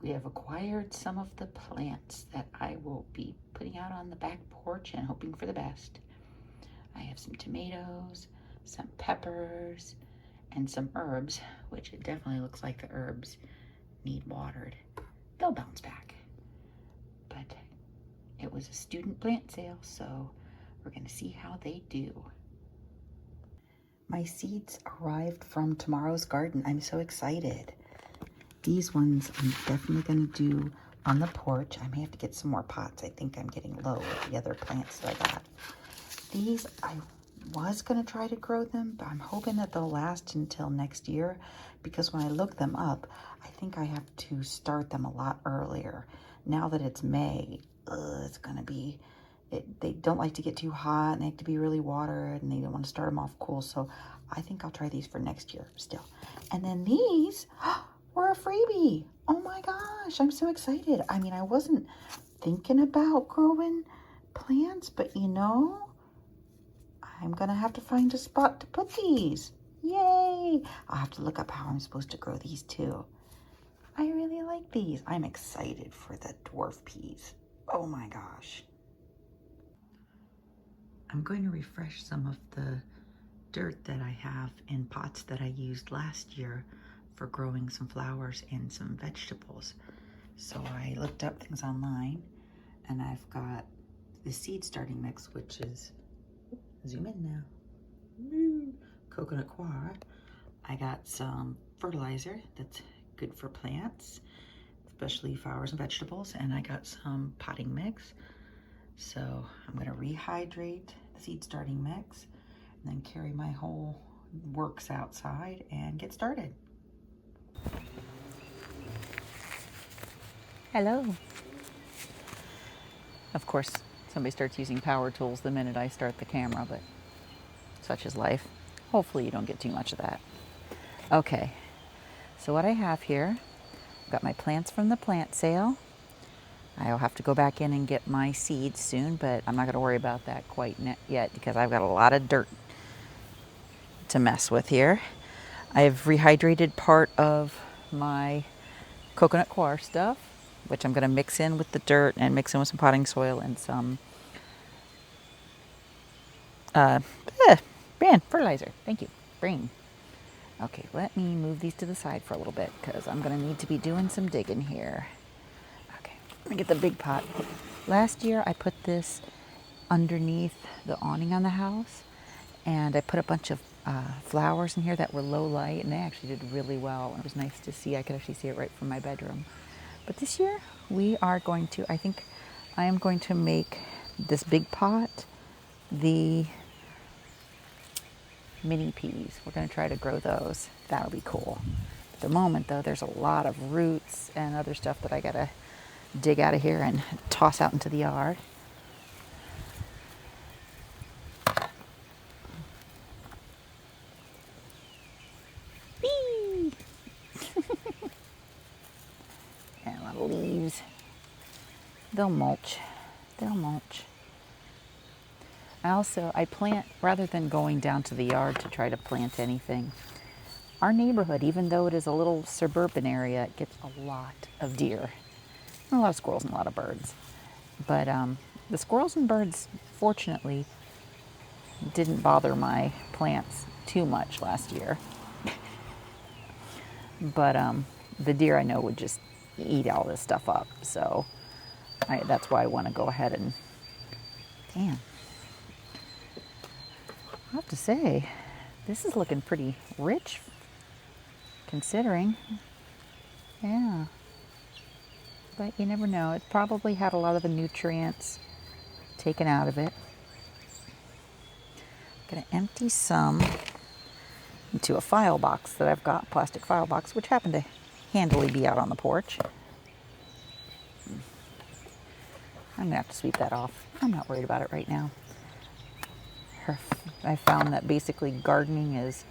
we have acquired some of the plants that I will be putting out on the back porch and hoping for the best. I have some tomatoes, some peppers, and some herbs, which it definitely looks like the herbs need watered. They'll bounce back. But it was a student plant sale, so we're gonna see how they do. My seeds arrived from tomorrow's garden. I'm so excited. These ones I'm definitely gonna do on the porch. I may have to get some more pots. I think I'm getting low with the other plants that I got. These, I was gonna try to grow them, but I'm hoping that they'll last until next year, because when I look them up, I think I have to start them a lot earlier. Now that it's May, it's gonna be, they don't like to get too hot, and they have to be really watered, and they don't want to start them off cool, so I think I'll try these for next year still. And then these were a freebie. Oh my gosh, I'm so excited. I mean, I wasn't thinking about growing plants, but you know, I'm gonna have to find a spot to put these. Yay! I'll have to look up how I'm supposed to grow these too. I really like these. I'm excited for the dwarf peas. Oh my gosh. I'm going to refresh some of the dirt that I have in pots that I used last year for growing some flowers and some vegetables. So I looked up things online, and I've got the seed starting mix, which is, zoom in now, coconut coir. I got some fertilizer that's good for plants, especially flowers and vegetables, and I got some potting mix. So I'm gonna rehydrate the seed starting mix and then carry my whole works outside and get started. Hello. Of course, somebody starts using power tools the minute I start the camera, but such is life. Hopefully you don't get too much of that. Okay, so what I have here, I've got my plants from the plant sale. I'll have to go back in and get my seeds soon, but I'm not going to worry about that quite yet because I've got a lot of dirt to mess with here. I've rehydrated part of my coconut coir stuff, which I'm going to mix in with the dirt and mix in with some potting soil and some fertilizer. Thank you. Brain. Okay, let me move these to the side for a little bit because I'm going to need to be doing some digging here. Let me get the big pot. Last year I put this underneath the awning on the house, and I put a bunch of flowers in here that were low light, and they actually did really well. It was nice to see. I could actually see it right from my bedroom. But this year we are going to, I think I am going to make this big pot the mini peas. We're going to try to grow those. That'll be cool. At the moment though, there's a lot of roots and other stuff that I gotta dig out of here and toss out into the yard. Whee! And a lot of leaves. They'll mulch. They'll mulch. I plant, rather than going down to the yard to try to plant anything, our neighborhood, even though it is a little suburban area, it gets a lot of deer. A lot of squirrels and a lot of birds. But the squirrels and birds, fortunately, didn't bother my plants too much last year. But the deer I know would just eat all this stuff up. So that's why I want to go ahead and, damn. I have to say, this is looking pretty rich, considering. Yeah. But you never know. It probably had a lot of the nutrients taken out of it. I'm going to empty some into a file box that I've got, plastic file box, which happened to handily be out on the porch. I'm going to have to sweep that off. I'm not worried about it right now. I found that basically gardening is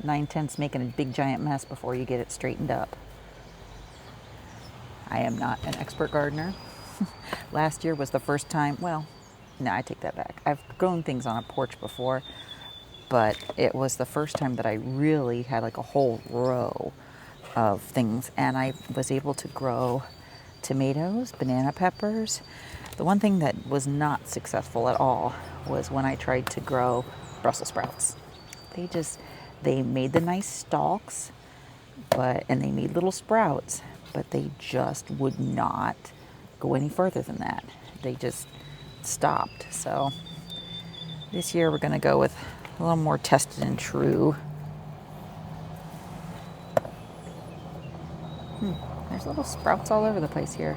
9/10 making a big giant mess before you get it straightened up. I am not an expert gardener. Last year was the first time, well, no, I take that back. I've grown things on a porch before, but it was the first time that I really had like a whole row of things, and I was able to grow tomatoes, banana peppers. The one thing that was not successful at all was when I tried to grow Brussels sprouts. They made the nice stalks, and they made little sprouts, but they just would not go any further than that. They just stopped. So this year we're going to go with a little more tested and true. There's little sprouts all over the place here.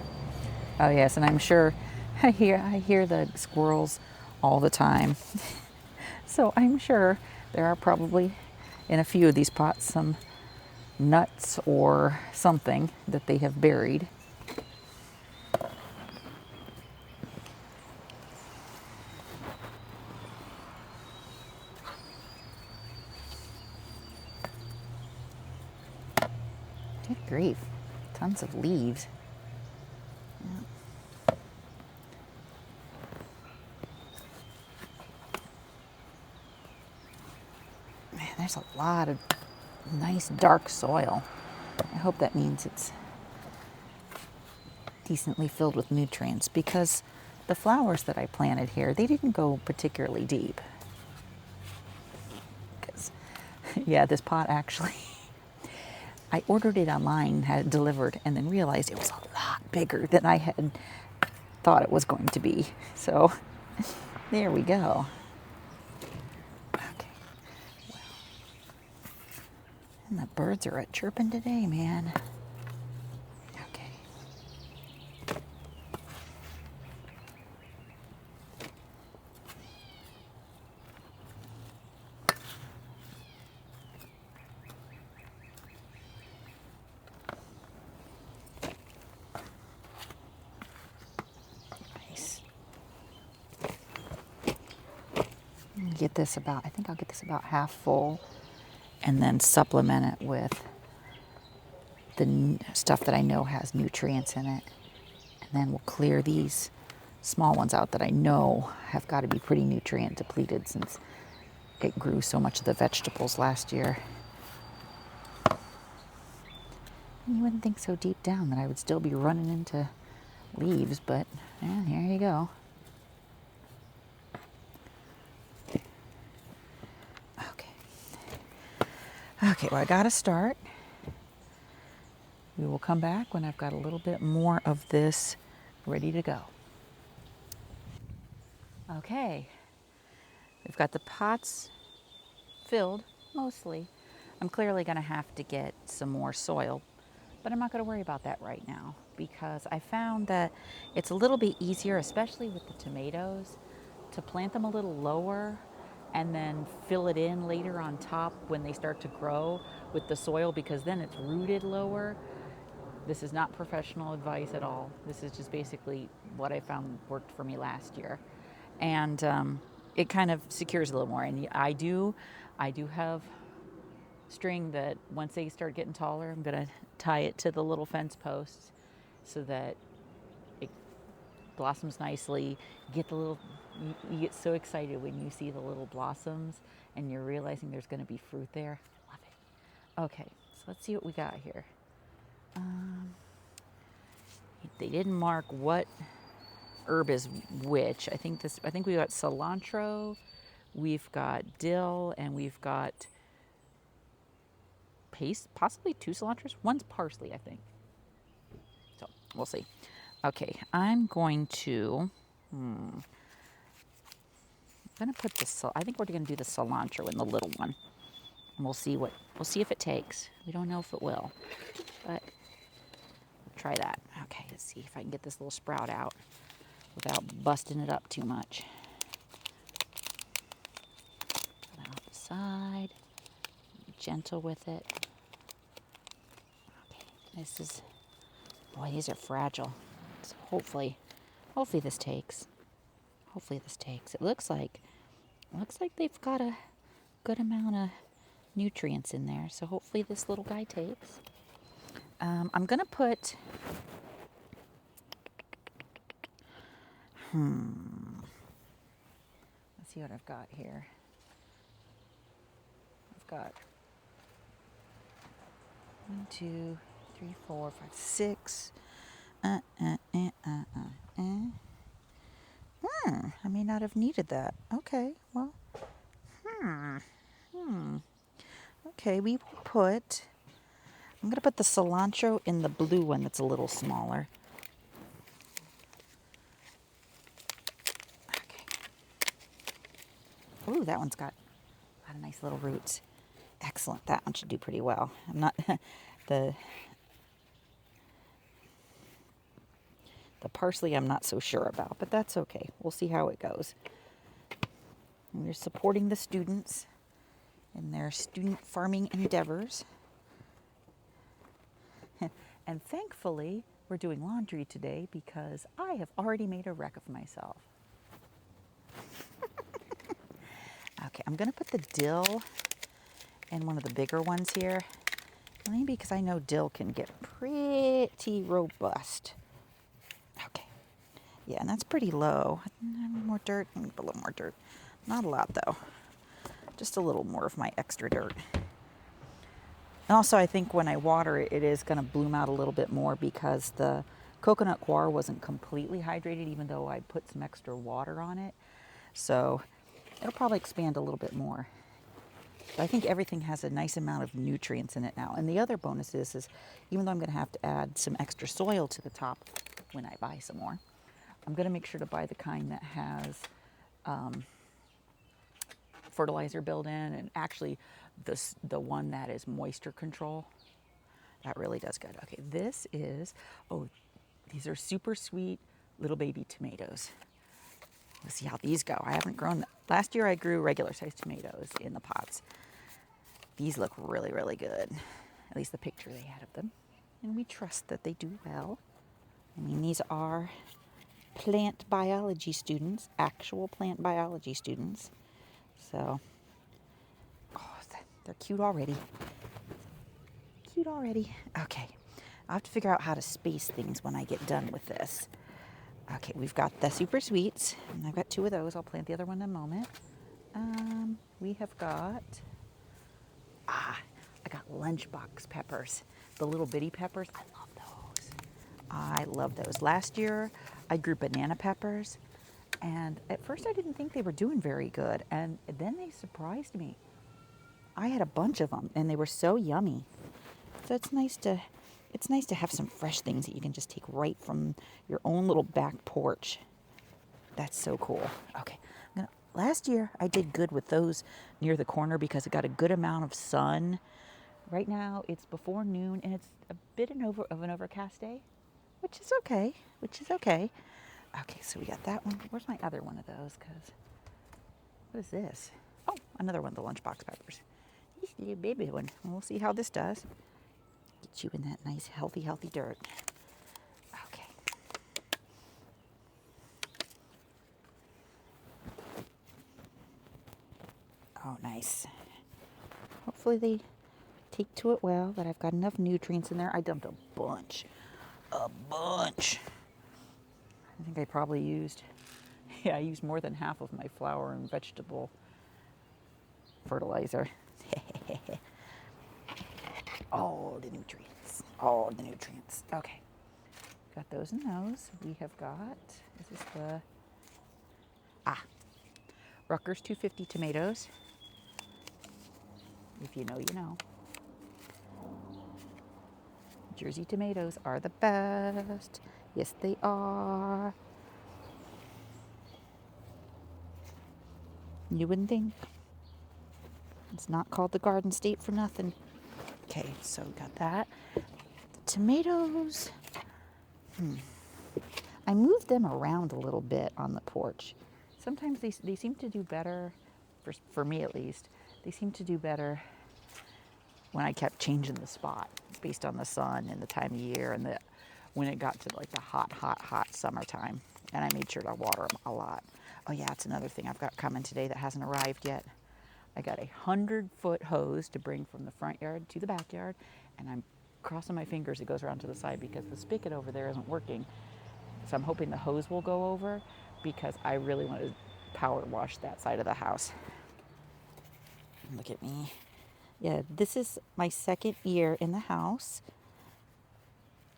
Oh yes, and I'm sure I hear the squirrels all the time. So I'm sure there are probably in a few of these pots some nuts or something that they have buried. Good grief, tons of leaves. Man, there's a lot of nice dark soil. I hope that means it's decently filled with nutrients, because the flowers that I planted here, they didn't go particularly deep. Yeah, this pot actually, I ordered it online, had it delivered, and then realized it was a lot bigger than I had thought it was going to be. So there we go. Okay. Well, and the birds are chirping today, man. Okay. Nice. I think I'll get this about half full, and then supplement it with the stuff that I know has nutrients in it. And then we'll clear these small ones out that I know have got to be pretty nutrient depleted, since it grew so much of the vegetables last year. And you wouldn't think so deep down that I would still be running into leaves, but yeah, here you go. Okay, well, I got to start. We will come back when I've got a little bit more of this ready to go. Okay, we've got the pots filled, mostly. I'm clearly going to have to get some more soil, but I'm not going to worry about that right now, because I found that it's a little bit easier, especially with the tomatoes, to plant them a little lower and then fill it in later on top when they start to grow with the soil, because then it's rooted lower. This is not professional advice at all. This is just basically what I found worked for me last year. And it kind of secures a little more. And I do have string that once they start getting taller, I'm going to tie it to the little fence posts so that it blossoms nicely. You get so excited when you see the little blossoms and you're realizing there's going to be fruit there. Love it. Okay, so let's see what we got here. They didn't mark what herb is which. I think we got cilantro, we've got dill, and we've got possibly 2 cilantros. One's parsley, I think. So we'll see. Okay, I'm going to put I think we're going to do the cilantro in the little one, and we'll see if it takes. We don't know if it will, but we'll try that. Okay, let's see if I can get this little sprout out without busting it up too much. Put it off the side. Be gentle with it. Okay, boy, these are fragile. So hopefully this takes. It looks like they've got a good amount of nutrients in there. So hopefully this little guy takes. I'm gonna put. Let's see what I've got here. I've got 1, 2, 3, 4, 5, 6. I may not have needed that. Okay, well, okay, we will put, I'm going to put the cilantro in the blue one that's a little smaller. Okay. Ooh, that one's got a lot of nice little roots. Excellent. That one should do pretty well. I'm not, the parsley I'm not so sure about, but that's okay. We'll see how it goes. And we're supporting the students in their student farming endeavors. And thankfully, we're doing laundry today because I have already made a wreck of myself. Okay, I'm going to put the dill in one of the bigger ones here. Maybe because I know dill can get pretty robust. Okay. Yeah, and that's pretty low. More dirt, a little more dirt. Not a lot though. Just a little more of my extra dirt. And also I think when I water it, it is going to bloom out a little bit more because the coconut coir wasn't completely hydrated even though I put some extra water on it. So it'll probably expand a little bit more. But I think everything has a nice amount of nutrients in it now. And the other bonus is even though I'm going to have to add some extra soil to the top when I buy some more, I'm going to make sure to buy the kind that has fertilizer built in, and actually the one that is moisture control. That really does good. Okay, this is, these are super sweet little baby tomatoes. Let's see how these go. I haven't grown, last year I grew regular sized tomatoes in the pots. These look really, really good. At least the picture they had of them. And we trust that they do well. I mean, these are plant biology students, actual plant biology students. So, they're cute already. Cute already. Okay, I'll have to figure out how to space things when I get done with this. Okay, we've got the super sweets, and I've got 2 of those. I'll plant the other one in a moment. We have got, I got lunchbox peppers, the little bitty peppers. I love those. I love those. Last year, I grew banana peppers, and at first I didn't think they were doing very good, and then they surprised me. I had a bunch of them, and they were so yummy. So it's nice to have some fresh things that you can just take right from your own little back porch. That's so cool. Okay, last year I did good with those near the corner because it got a good amount of sun. Right now it's before noon, and it's a bit of an overcast day, which is okay. Okay, so we got that one. Where's my other one of those? What is this? Oh, another one of the lunchbox peppers. This little baby one. We'll see how this does. Get you in that nice, healthy dirt. Okay. Oh, nice. Hopefully they take to it well, that I've got enough nutrients in there. I dumped a bunch. I think I probably used, I used more than half of my flower and vegetable fertilizer. All the nutrients. Okay. Got those and those. We have got, this is the, Rutgers 250 tomatoes. If you know, you know. Jersey tomatoes are the best. Yes, they are. You wouldn't think. It's not called the Garden State for nothing. Okay, so we got that. The tomatoes. I moved them around a little bit on the porch. Sometimes they seem to do better, for me at least, they seem to do better when I kept changing the spot based on the sun and the time of year and when it got to like the hot summertime. And I made sure to water them a lot. Oh yeah, it's another thing I've got coming today that hasn't arrived yet. I got a 100-foot hose to bring from the front yard to the backyard, and I'm crossing my fingers it goes around to the side because the spigot over there isn't working. So I'm hoping the hose will go over because I really want to power wash that side of the house. Look at me Yeah, this is my second year in the house.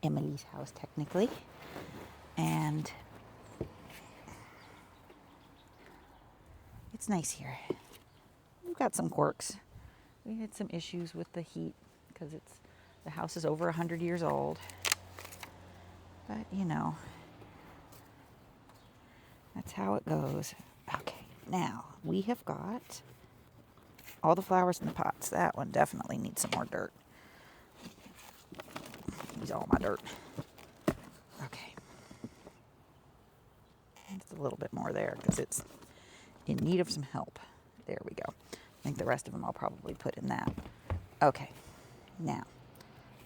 Emily's house, technically. And it's nice here. We've got some quirks. We had some issues with the heat because the house is over 100 years old. But, you know, that's how it goes. Okay, now we have got all the flowers in the pots. That one definitely needs some more dirt. Use all my dirt. Okay. Just a little bit more there because it's in need of some help. There we go. I think the rest of them I'll probably put in that. Okay, now,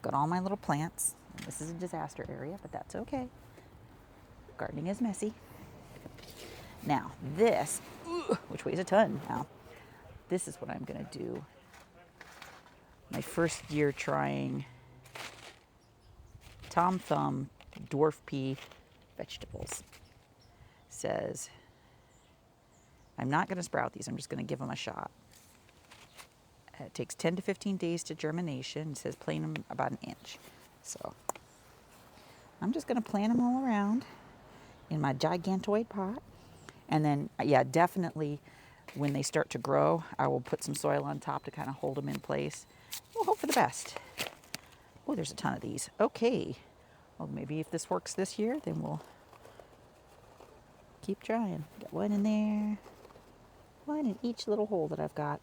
got all my little plants. This is a disaster area, but that's okay. Gardening is messy. Now, this, which weighs a ton now, this is what I'm going to do. My first year trying Tom Thumb dwarf pea vegetables. Says, I'm not going to sprout these. I'm just going to give them a shot. It takes 10 to 15 days to germination. It says plant them about an inch. So I'm just going to plant them all around in my gigantoid pot. And then, yeah, definitely when they start to grow, I will put some soil on top to kind of hold them in place. We'll hope for the best. Oh, there's a ton of these. Okay. Well, maybe if this works this year, then we'll keep trying. Got one in there. One in each little hole that I've got.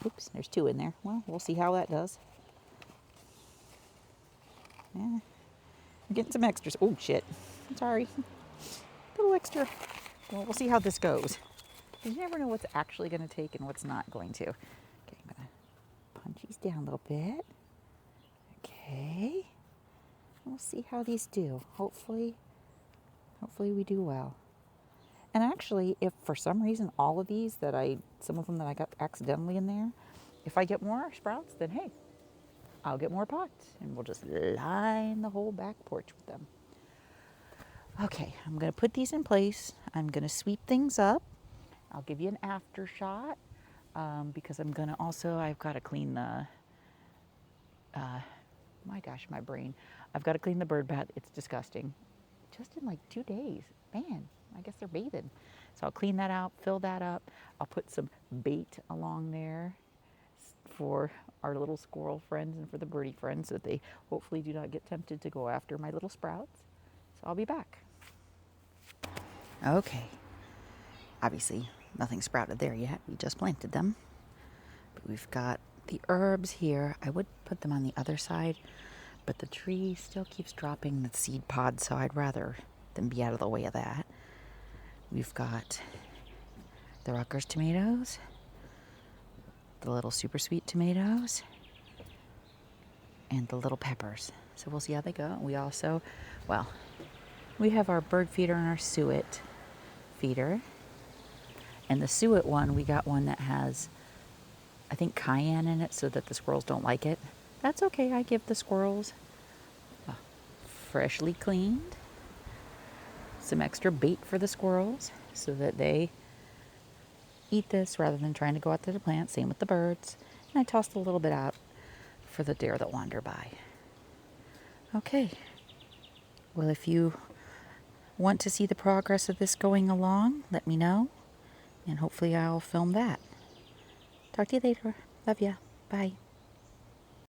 Oops, there's two in there. Well, we'll see how that does. Yeah, I'm getting some extras. Oh, shit. Sorry. A little extra. Well, we'll see how this goes. You never know what's actually going to take and what's not going to. Okay, I'm going to punch these down a little bit. Okay. We'll see how these do. Hopefully we do well. And actually, if for some reason all of these some of them that I got accidentally in there, if I get more sprouts, then hey, I'll get more pots and we'll just line the whole back porch with them. Okay, I'm going to put these in place. I'm going to sweep things up. I'll give you an after shot because I'm going to also, I've got to clean the, my gosh, my brain. I've got to clean the bird bath. It's disgusting. Just in like 2 days. Man, I guess they're bathing. So I'll clean that out, fill that up. I'll put some bait along there for our little squirrel friends and for the birdie friends so that they hopefully do not get tempted to go after my little sprouts. So I'll be back. Okay. Obviously, nothing sprouted there yet. We just planted them. But we've got the herbs here. I would put them on the other side, but the tree still keeps dropping the seed pods, so I'd rather them be out of the way of that. We've got the Rutgers tomatoes, the little super sweet tomatoes, and the little peppers. So we'll see how they go. We also, we have our bird feeder and our suet feeder. And the suet one, we got one that has, I think, cayenne in it so that the squirrels don't like it. That's okay. I give the squirrels freshly cleaned, some extra bait for the squirrels so that they eat this rather than trying to go out to the plant. Same with the birds. And I tossed a little bit out for the deer that wander by. Okay. Well, if you want to see the progress of this going along, let me know. And hopefully I'll film that. Talk to you later. Love ya. Bye.